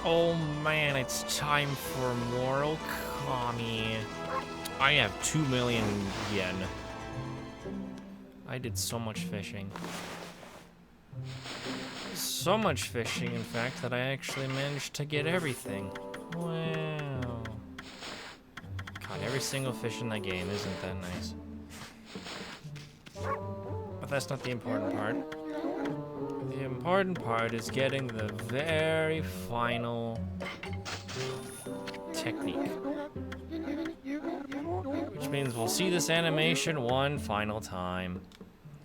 Oh man, it's time for more Okami. I have 2 million yen. I did so much fishing. So much fishing, in fact, that I actually managed to get everything. Wow. Caught every single fish in that game, isn't that nice? But that's not the important part. The important part is getting the very final technique. Which means we'll see this animation one final time.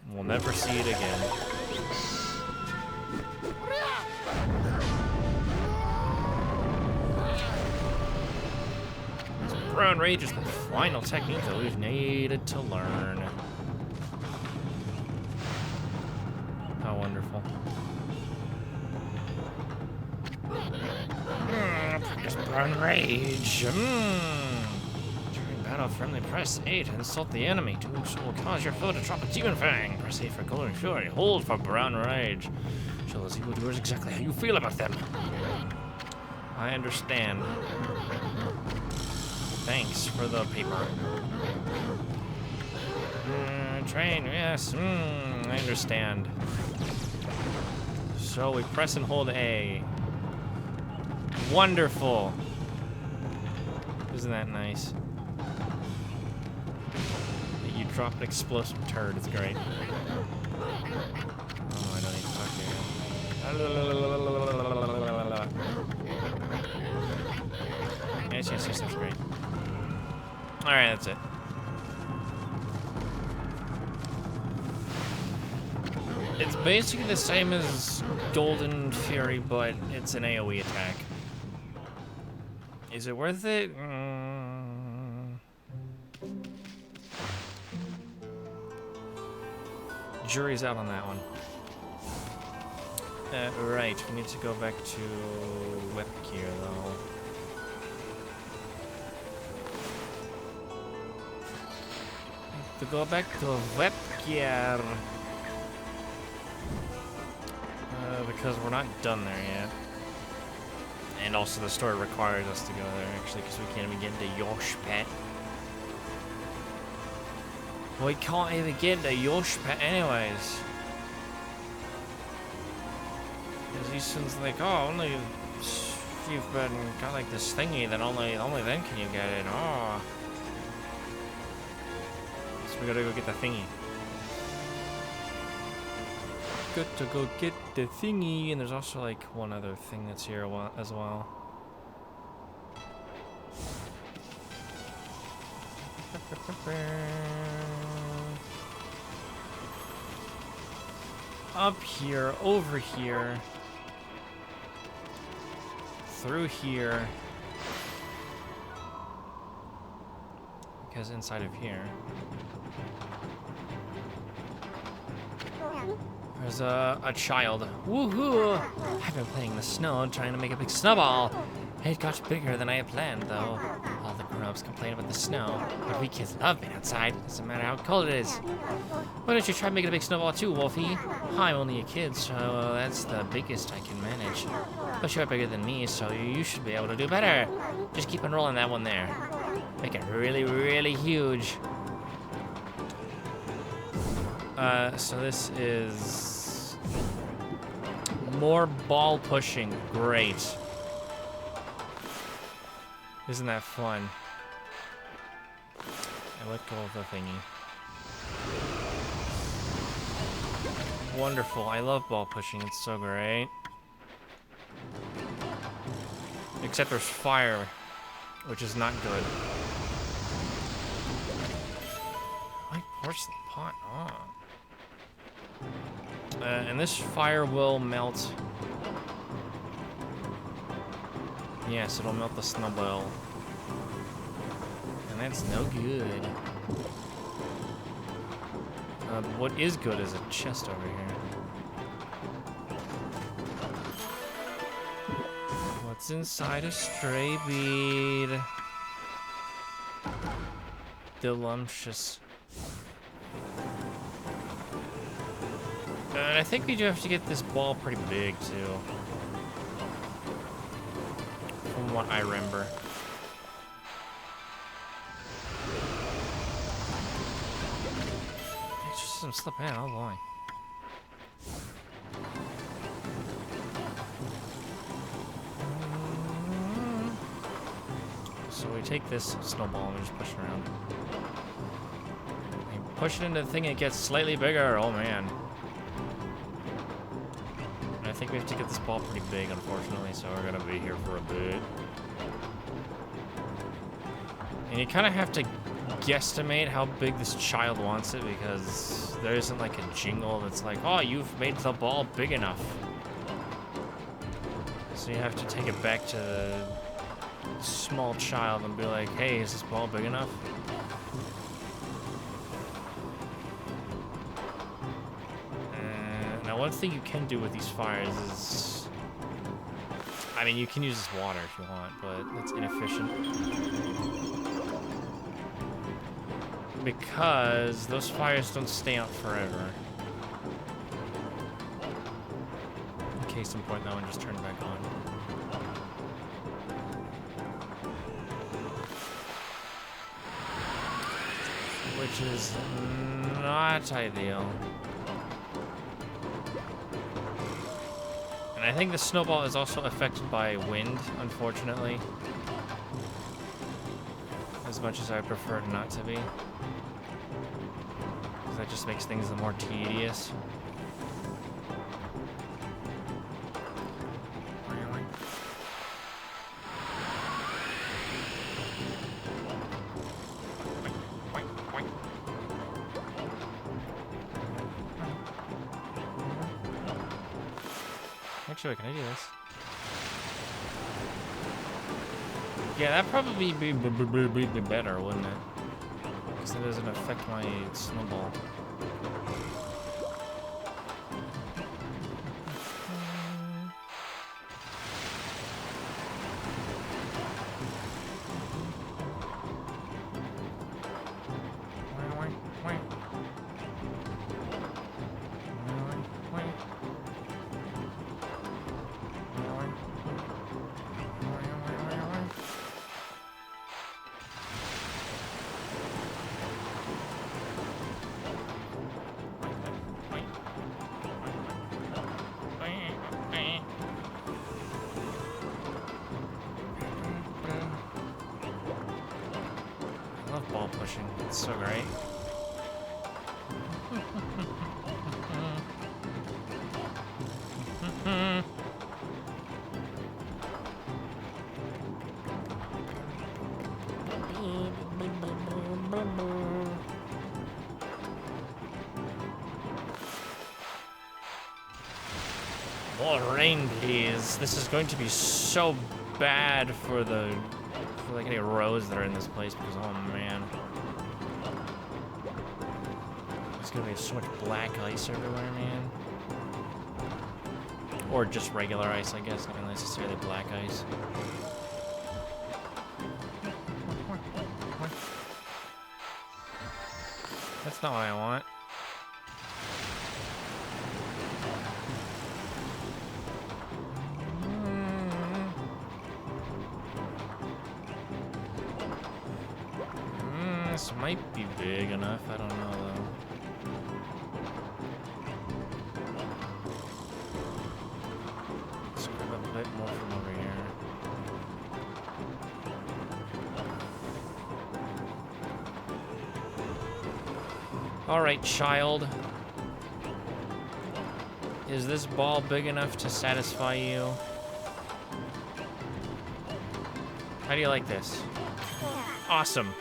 And we'll never see it again. Brown Rage is the final technique that we've needed to learn. How wonderful. Practice Brown Rage. During battle, friendly, press A to insult the enemy. Doing so will cause your foe to drop a demon fang. Press A for Golden Fury. Hold for Brown Rage. Show those evildoers exactly how you feel about them. I understand. Thanks for the paper. Train, yes. I understand. So we press and hold A. Wonderful. Isn't that nice? You drop an explosive turd. It's great. Oh, I don't need to talk to you. Yes, that's great. Alright, that's it. It's basically the same as Golden Fury, but it's an AoE attack. Is it worth it? Jury's out on that one. Right, we need to go back to Whip Gear, though. To go back to Whip Gear. Because we're not done there yet. And also the story requires us to go there, actually, because we can't even get into Yosh Pet. We can't even get into Yosh Pet anyways. Because he sounds like, oh, only if you've got like this thingy, then only then can you get it. Oh. So we gotta go get the thingy. Good to go get the thingy, and there's also like one other thing that's here as well. Up here, over here, through here, because inside of here there's a child. Woohoo! I've been playing in the snow, trying to make a big snowball. It got bigger than I had planned, though. All the grown-ups complain about the snow, but we kids love being outside. Doesn't matter how cold it is. Why don't you try making a big snowball too, Wolfie? I'm only a kid, so that's the biggest I can manage. But you're bigger than me, so you should be able to do better. Just keep on rolling that one there. Make it really, really huge. So this is more ball pushing. Great. Isn't that fun? I let go of the thingy. Wonderful. I love ball pushing. It's so great. Except there's fire, which is not good. Why force the pot on? And this fire will melt. Yes, it'll melt the snowball. And that's no good. What is good is a chest over here. What's inside a stray bead? Delumptious. And I think we do have to get this ball pretty big, too. from what I remember. It's just some slip in, oh boy. So we take this snowball and we just push it around. We push it into the thing and it gets slightly bigger, oh man. I think we have to get this ball pretty big, unfortunately, so we're gonna be here for a bit. And you kind of have to guesstimate how big this child wants it, because there isn't like a jingle that's like, oh, you've made the ball big enough. So you have to take it back to the small child and be like, hey, is this ball big enough? Now, one thing you can do with these fires is, I mean, you can use this water if you want, but that's inefficient. Because those fires don't stay out forever. Case in point, that one just turned back on. Which is not ideal. And I think the snowball is also affected by wind, unfortunately. As much as I prefer it not to be. Because that just makes things more tedious. Actually, can I do this? Yeah, that'd probably be better, wouldn't it? Because it doesn't affect my snowball. Ball pushing. It's so great. More rain, please. This is going to be so bad for like any roads that are in this place, because oh man, there's gonna be so much black ice everywhere, man. Or just regular ice, I guess, not necessarily black ice. That's not what I want. This might be big enough, I don't know though. Let's grab a bit more from over here. Alright, child. Is this ball big enough to satisfy you? How do you like this? Awesome.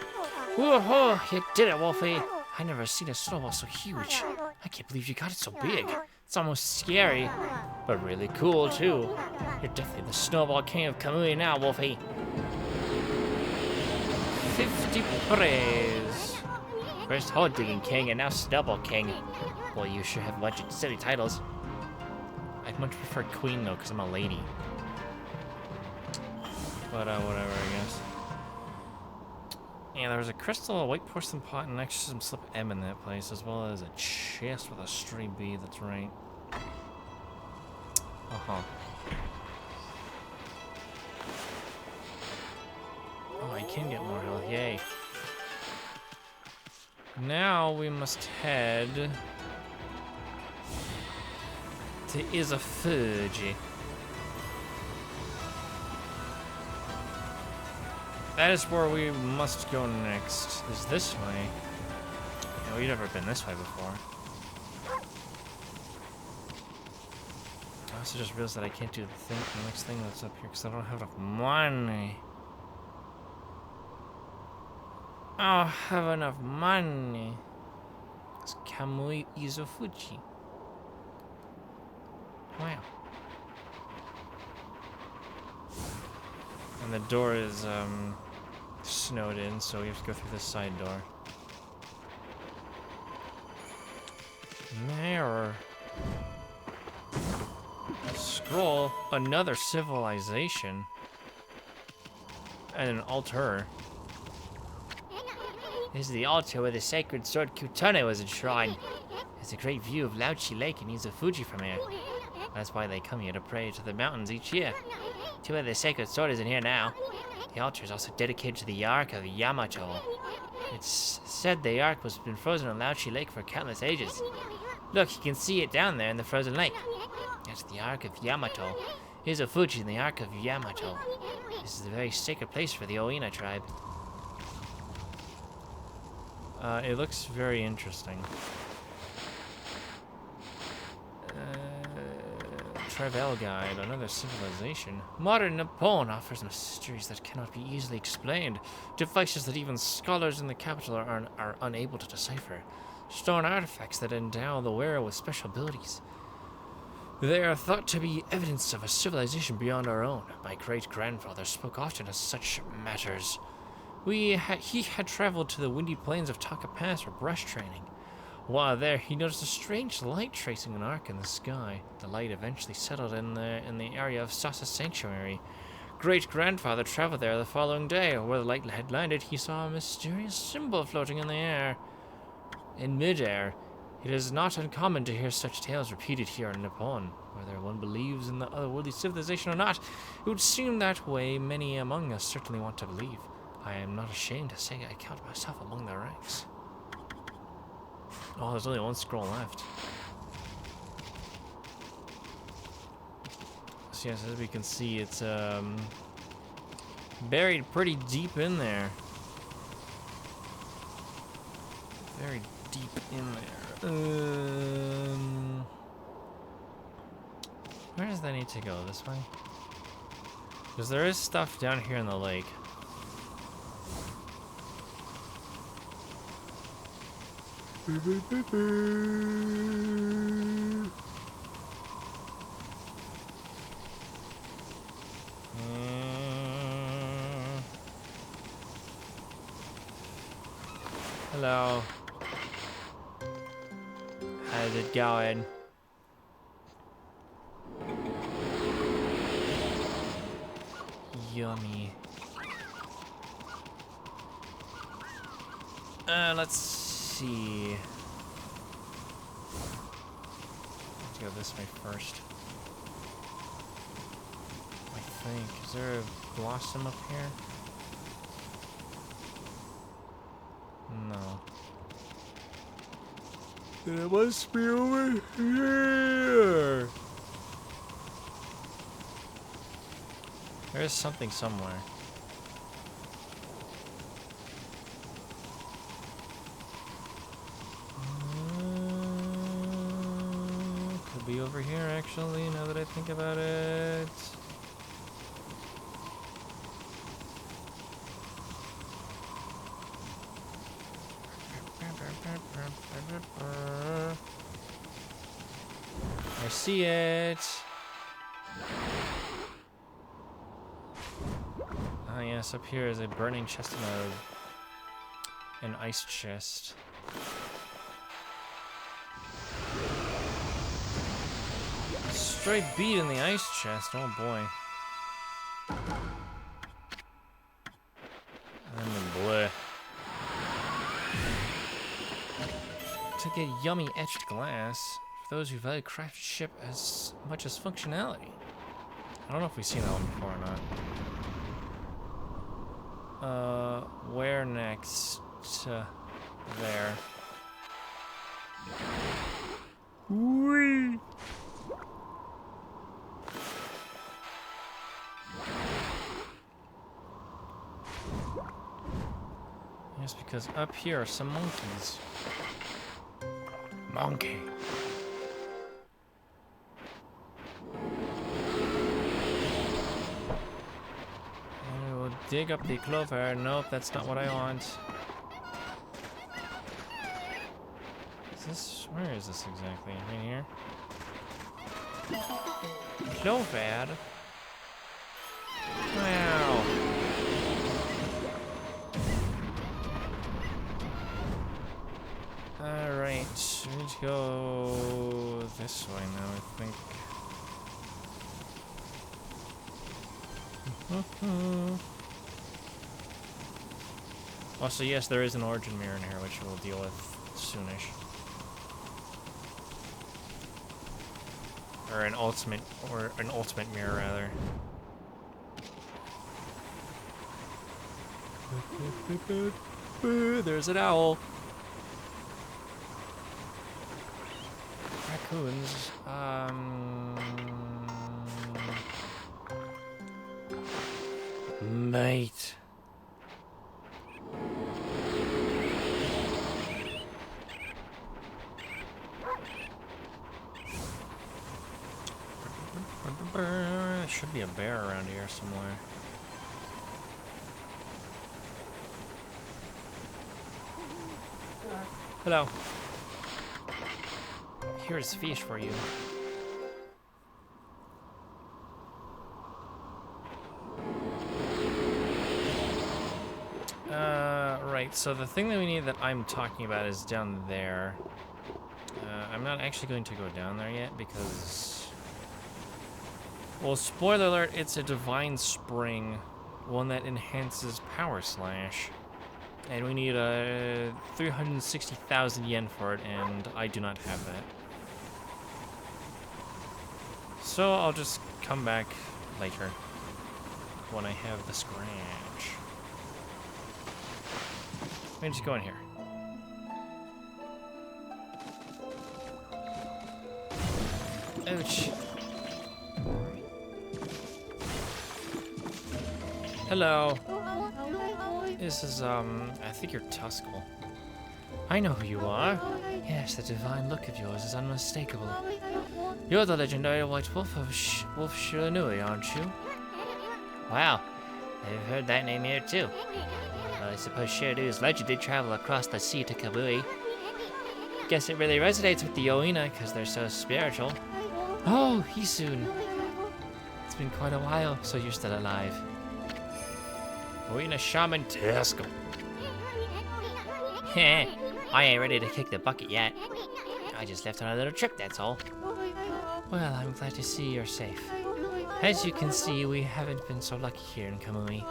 Woohoo! You did it, Wolfie! I never seen a snowball so huge. I can't believe you got it so big. It's almost scary, but really cool too. You're definitely the snowball king of Kamui now, Wolfie. 50 praise. First hole digging king and now snowball king. Boy, you sure have a bunch of silly titles. I'd much prefer queen though, because I'm a lady. But whatever, I guess. Yeah, there was a crystal, a white porcelain pot, and actually some slip M in that place, as well as a chest with a stray B, that's right. can get more health. Yay. Now we must head to Izafuji. That is where we must go next. Is this way? Yeah, we've never been this way before. I also just realized that I can't do the next thing that's up here because I don't have enough money. I don't have enough money. It's Kamui Izafuji. Wow. And the door is snowed in, so we have to go through this side door. Mirror. Scroll. Another civilization. And an altar. This is the altar where the sacred sword Kutane was enshrined. There's a great view of Laochi Lake and Izafuji from here. That's why they come here to pray to the mountains each year. Too bad the sacred sword isn't here now. The altar is also dedicated to the Ark of Yamato. It's said the Ark was been frozen on Laochi Lake for countless ages. Look, you can see it down there in the frozen lake. That's the Ark of Yamato. Izafuji and the Ark of Yamato. This is a very sacred place for the Oina tribe. It looks very interesting. Travel Guide, another civilization. Modern Nippon offers mysteries that cannot be easily explained. Devices that even scholars in the capital are unable to decipher. Stone artifacts that endow the wearer with special abilities. They are thought to be evidence of a civilization beyond our own. My great-grandfather spoke often of such matters. He had traveled to the windy plains of Taka Pass for brush training. While there, he noticed a strange light tracing an arc in the sky. The light eventually settled in the area of Sasa Sanctuary. Great-grandfather traveled there the following day. Where the light had landed, he saw a mysterious symbol floating in the air. In midair, it is not uncommon to hear such tales repeated here in Nippon. Whether one believes in the otherworldly civilization or not, it would seem that way many among us certainly want to believe. I am not ashamed to say I count myself among the ranks. Oh, there's only one scroll left. So yes, as we can see, it's buried pretty deep in there. Very deep in there. Where does that need to go? This way? Because there is stuff down here in the lake. Hello. How's it going? Yummy. Let's see. Let's go this way first. I think. Is there a blossom up here? No. It must be over here. There is something somewhere. Could be over here, actually, now that I think about it. I see it. Ah, yes, up here is a burning chest and an ice chest. Straight beat in the ice chest, oh boy. And the bleh. To get yummy etched glass for those who value craftsmanship as much as functionality. I don't know if we've seen that one before or not. Where next? There. Whee! Yes, because up here are some monkeys. Monkey. I will dig up the clover. Nope, that's not what I want. Is this... Where is this exactly? Right here? Clover? Wow. Alright, we need to go this way now, I think. Also, yes, there is an origin mirror in here, which we'll deal with soonish. Or an ultimate mirror, rather. There's an owl. Raccoons. Mate. There should be a bear around here somewhere. Hello. Here's fish for you. Right, so the thing that we need that I'm talking about is down there. I'm not actually going to go down there yet because... Well, spoiler alert, it's a divine spring, one that enhances power slash. And we need 360,000 yen for it, and I do not have that. So I'll just come back later when I have the scratch. Let me just go in here. Ouch. Hello. This is, I think you're Tuskel. I know who you are. Yes, the divine look of yours is unmistakable. You're the legendary White Wolf of Wolf Shiranui, aren't you? Wow, I've heard that name here too. Well, I suppose Shiranui's legend did travel across the sea to Kamui. Guess it really resonates with the Yoina because they're so spiritual. Oh, Hisun. It's been quite a while, so you're still alive. Yoina Shaman Tuskel. Heh, I ain't ready to kick the bucket yet. I just left on a little trip, that's all. Well, I'm glad to see you're safe. As you can see, we haven't been so lucky here in Kamui.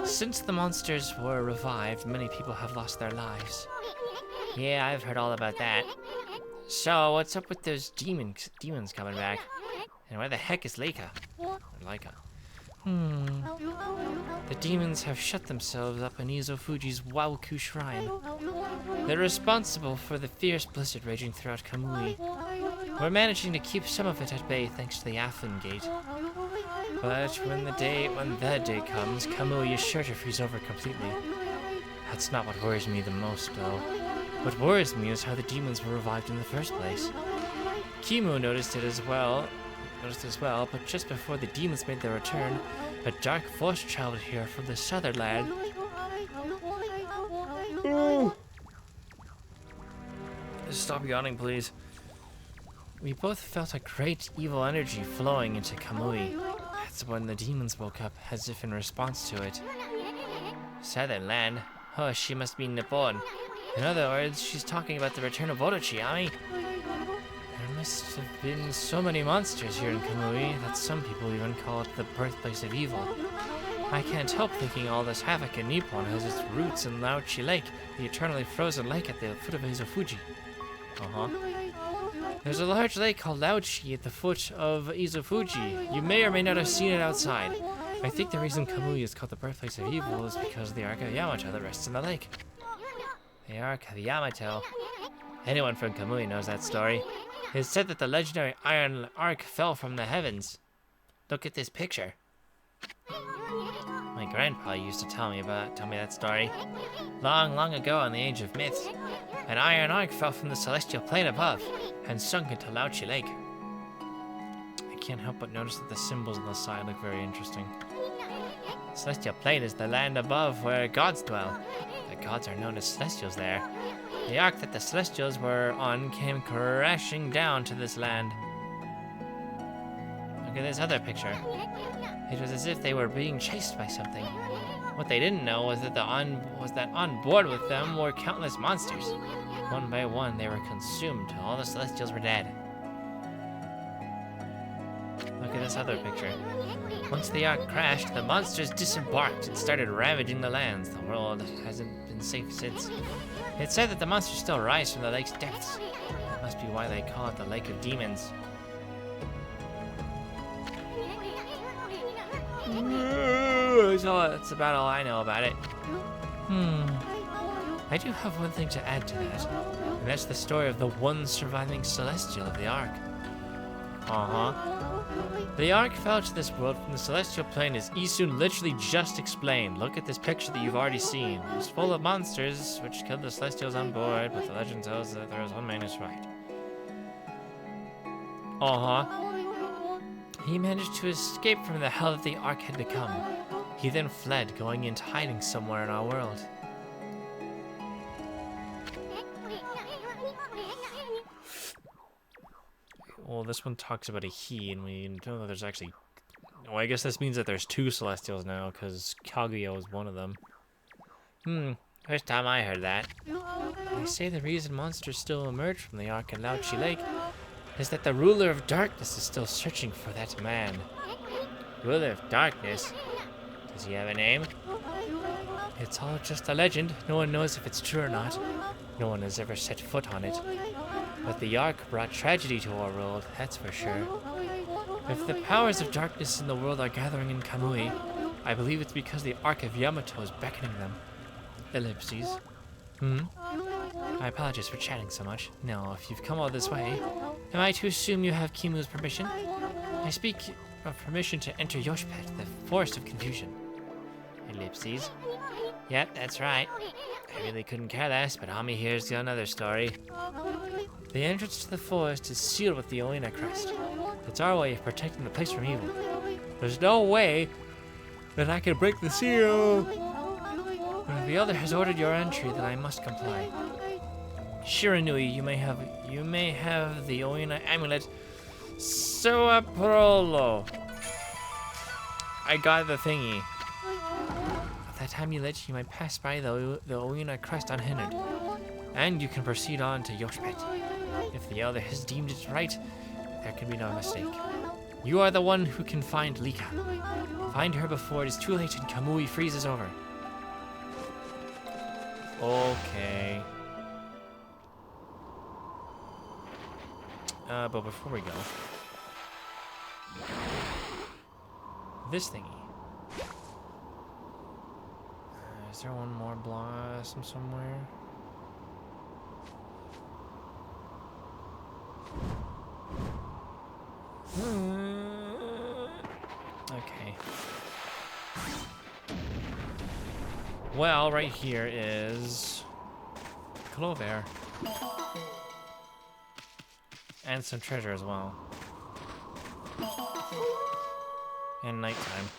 Since the monsters were revived, many people have lost their lives. Yeah, I've heard all about that. So, what's up with those demons coming back? And where the heck is Leica? Leica. The demons have shut themselves up in Izofuji's Waoku Shrine. They're responsible for the fierce blizzard raging throughout Kamui. We're managing to keep some of it at bay thanks to the Afflin Gate. But when that day comes, Kamui is sure to freeze over completely. That's not what worries me the most, though. What worries me is how the demons were revived in the first place. Kimu noticed as well, but just before the demons made their return, a dark force traveled here from the southern land. Stop yawning, please. We both felt a great evil energy flowing into Kamui. That's when the demons woke up, as if in response to it. Southern land? Oh, she must be Nippon. In other words, she's talking about the return of Orochi, Ami. There must have been so many monsters here in Kamui that some people even call it the birthplace of evil. I can't help thinking all this havoc in Nippon has its roots in Laochi Lake, the eternally frozen lake at the foot of Izofuji. There's a large lake called Laochi at the foot of Izofuji. You may or may not have seen it outside. I think the reason Kamui is called the birthplace of evil is because of the Ark of Yamato that rests in the lake. The Ark of Yamato. Anyone from Kamui knows that story. It is said that the legendary Iron Ark fell from the heavens. Look at this picture. My grandpa used to tell me that story. Long, long ago in the age of myths, an iron ark fell from the celestial plane above and sunk into Lauchi Lake. I can't help but notice that the symbols on the side look very interesting. Celestial plane is the land above where gods dwell. The gods are known as celestials there. The ark that the celestials were on came crashing down to this land. Look at this other picture. It was as if they were being chased by something. What they didn't know was that on board with them were countless monsters. One by one, they were consumed till all the celestials were dead. Look at this other picture. Once the ark crashed, the monsters disembarked and started ravaging the lands. The world hasn't been safe since. It's said that the monsters still rise from the lake's depths. That must be why they call it the Lake of Demons. So that's about all I know about it. I do have one thing to add to that, and that's the story of the one surviving celestial of the Ark. The Ark fell to this world from the celestial plane as Isun literally just explained. Look at this picture that you've already seen. It was full of monsters, which killed the celestials on board, but the legend tells that there was one man who's right. He managed to escape from the hell that the Ark had become. He then fled, going into hiding somewhere in our world. Well, this one talks about a he, and we know that there's actually... Well, I guess this means that there's two Celestials now, because Kaguya was one of them. First time I heard that. They say the reason monsters still emerge from the Ark in Lauchi Lake is that the ruler of darkness is still searching for that man. Ruler of darkness? Does he have a name? It's all just a legend. No one knows if it's true or not. No one has ever set foot on it. But the Ark brought tragedy to our world, that's for sure. If the powers of darkness in the world are gathering in Kamui, I believe it's because the Ark of Yamato is beckoning them. Ellipses. I apologize for chatting so much. Now, if you've come all this way, am I to assume you have Kimu's permission? I speak of permission to enter Yoshpet, the Forest of Confusion. Ellipses. Yep, that's right. I really couldn't care less, but Ami here's another story. The entrance to the forest is sealed with the Oina crest. It's our way of protecting the place from evil. There's no way that I can break the seal. But if the other has ordered your entry, then I must comply. Shiranui, you may have the Oina amulet. Soa Prolo. I got the thingy. With that amulet, you might pass by the Oina crest unhindered. And you can proceed on to Yoshpet. If the elder has deemed it right, there can be no mistake. You are the one who can find Lika. Find her before it is too late and Kamui freezes over. Okay. But before we go, this thingy. Is there one more blossom somewhere? Okay. Well, right here is Clover. And some treasure as well. And nighttime.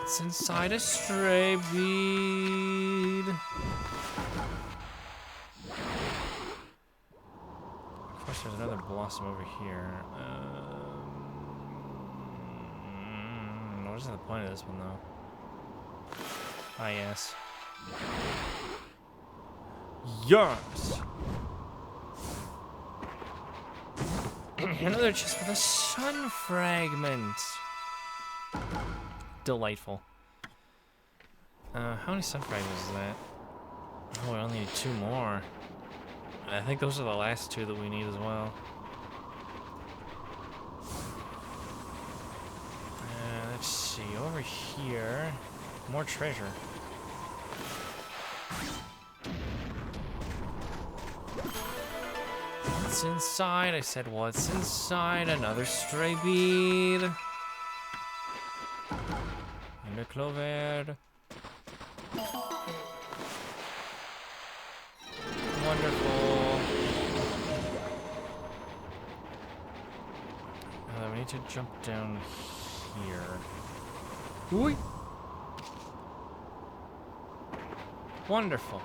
It's inside a stray bead. Of course, there's another blossom over here. What is the point of this one, though? Ah, yes. Yes! Another chest with a sun fragment. Delightful. How many sun fragments is that? Oh, we only need 2 more. I think those are the last 2 that we need as well. Let's see, over here, more treasure. What's inside? I said, what's inside? Another stray bead. And a clover. Wonderful. We need to jump down here. Ooh. Wonderful.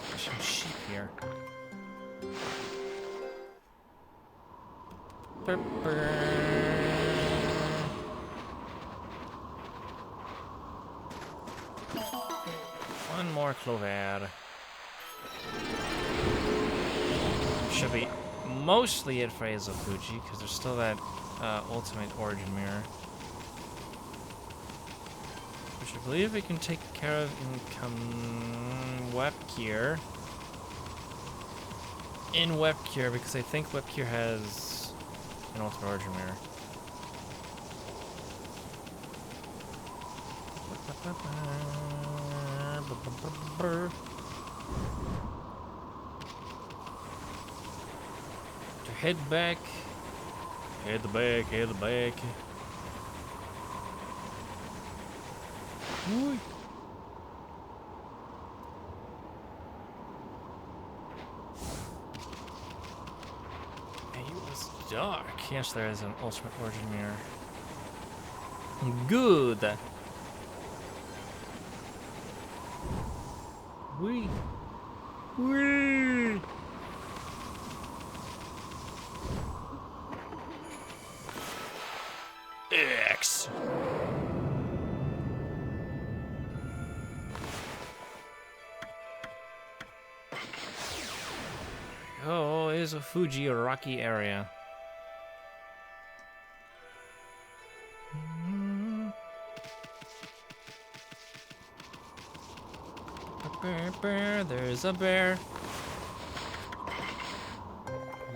There's some sheep here. Burr, burr. One more clover. Should be mostly it for Fuji, because there's still that ultimate origin mirror. Which I believe we can take care of in Webcure. In Webcure, because I think Webcure has an ultimate origin mirror. To head back. Head back, head back. Ooh. It was dark. Yes, there is an ultimate origin mirror. Good. Wee. Wee. X. Oh, it is a Fuji rocky area. Bear, there's a bear.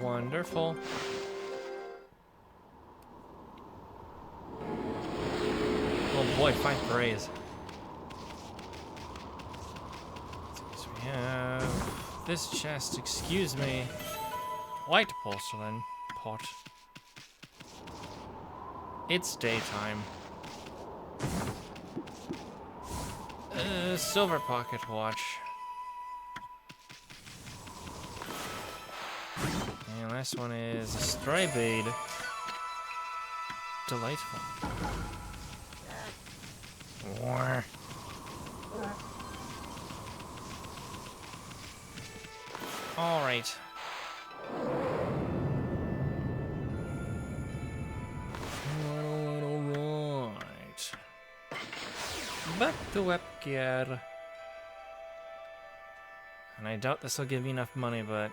Wonderful. Oh boy, 5 berets. So we have this chest, excuse me. White porcelain pot. It's daytime. Silver pocket watch. And last one is a stray bead. Delightful. War. All right. Back to Webcure. And I doubt this will give me enough money, but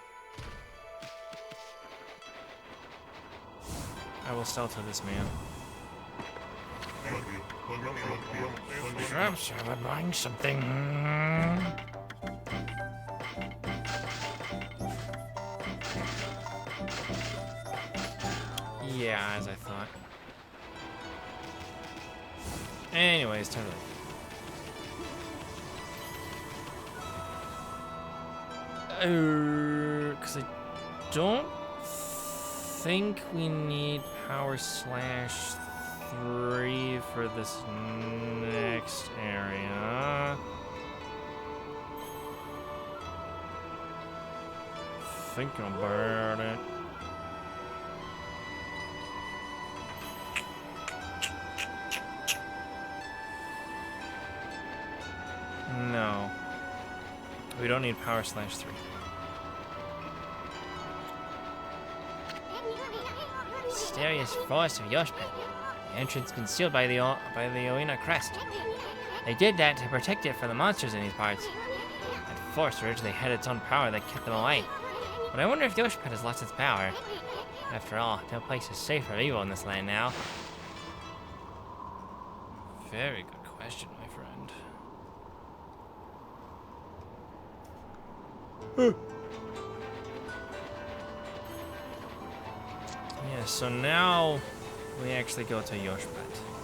I will sell to this man. Perhaps I am buying something. Yeah, as I thought. Anyways, time to leave. Because I don't think we need Power Slash 3 for this next area. Thinking about it. No. We don't need Power Slash 3. Mysterious force of Yoshpen. The entrance concealed by the Oina crest. They did that to protect it from the monsters in these parts. That force originally had its own power that kept them away. But I wonder if Yoshpen has lost its power. After all, no place is safe from evil in this land now. Very good question, my friend. Yeah, so now we actually go to Yoshpet.